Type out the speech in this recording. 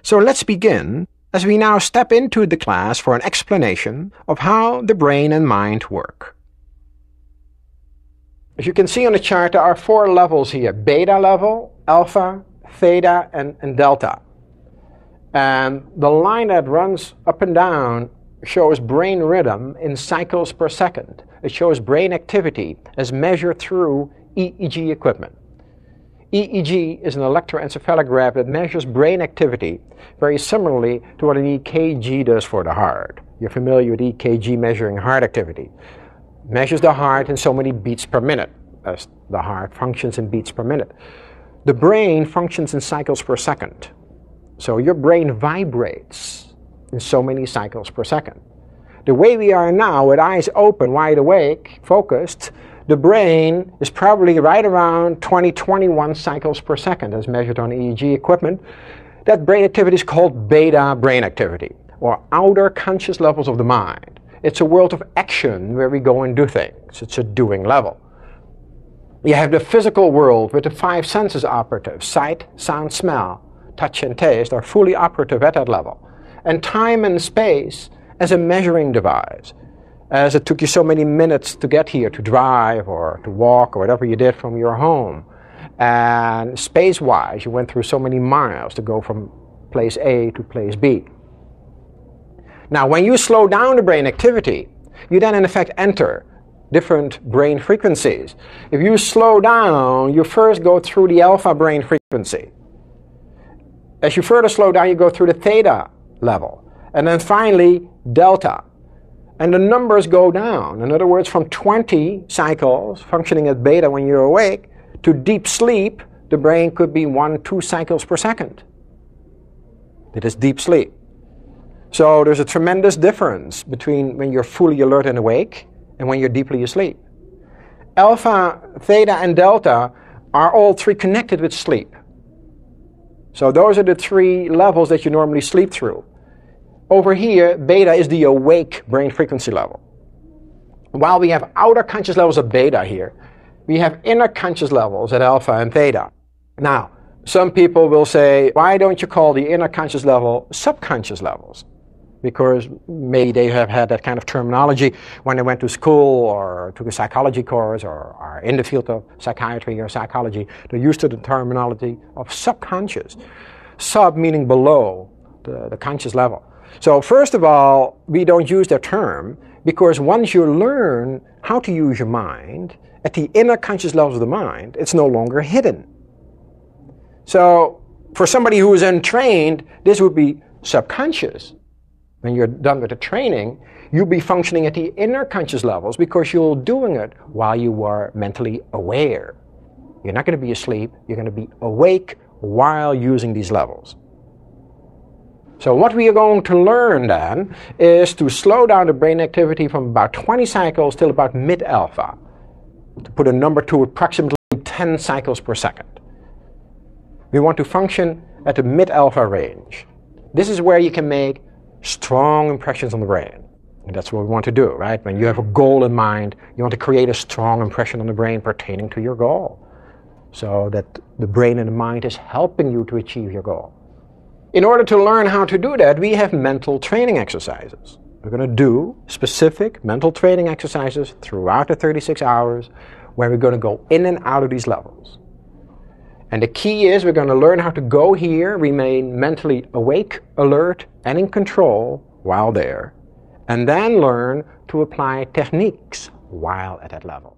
So let's begin, as we now step into the class for an explanation of how the brain and mind work. As you can see on the chart, there are 4 levels here: beta level, alpha, theta, and delta. And the line that runs up and down shows brain rhythm in cycles per second. It shows brain activity as measured through EEG equipment. EEG is an electroencephalograph that measures brain activity very similarly to what an EKG does for the heart. You're familiar with EKG measuring heart activity. It measures the heart in so many beats per minute, as the heart functions in beats per minute. The brain functions in cycles per second. So your brain vibrates in so many cycles per second. The way we are now, with eyes open, wide awake, focused, the brain is probably right around 21 cycles per second as measured on EEG equipment. That brain activity is called beta brain activity, or outer conscious levels of the mind. It's a world of action where we go and do things. It's a doing level. You have the physical world with the 5 senses operative. Sight, sound, smell, touch and taste are fully operative at that level. And time and space as a measuring device. As it took you so many minutes to get here, to drive or to walk or whatever you did from your home. And space-wise, you went through so many miles to go from place A to place B. Now, when you slow down the brain activity, you then in effect enter different brain frequencies. If you slow down, you first go through the alpha brain frequency. As you further slow down, you go through the theta level. And then finally, delta. And the numbers go down. In other words, from 20 cycles functioning at beta when you're awake to deep sleep, the brain could be 1-2 cycles per second. That is deep sleep. So there's a tremendous difference between when you're fully alert and awake and when you're deeply asleep. Alpha, theta, and delta are all 3 connected with sleep. So those are the 3 levels that you normally sleep through. Over here, beta is the awake brain frequency level. While we have outer conscious levels of beta here, we have inner conscious levels at alpha and theta. Now, some people will say, why don't you call the inner conscious level subconscious levels? Because maybe they have had that kind of terminology when they went to school or took a psychology course or are in the field of psychiatry or psychology. They're used to the terminology of subconscious. Sub meaning below the conscious level. So first of all, we don't use that term because once you learn how to use your mind at the inner conscious levels of the mind, it's no longer hidden. So for somebody who is untrained, this would be subconscious. When you're done with the training, you'll be functioning at the inner conscious levels because you're doing it while you are mentally aware. You're not going to be asleep, you're going to be awake while using these levels. So what we are going to learn then is to slow down the brain activity from about 20 cycles till about mid-alpha. To put a number to approximately 10 cycles per second. We want to function at the mid-alpha range. This is where you can make strong impressions on the brain. And that's what we want to do, right? When you have a goal in mind, you want to create a strong impression on the brain pertaining to your goal. So that the brain and the mind is helping you to achieve your goal. In order to learn how to do that, we have mental training exercises. We're going to do specific mental training exercises throughout the 36 hours where we're going to go in and out of these levels. And the key is we're going to learn how to go here, remain mentally awake, alert, and in control while there, and then learn to apply techniques while at that level.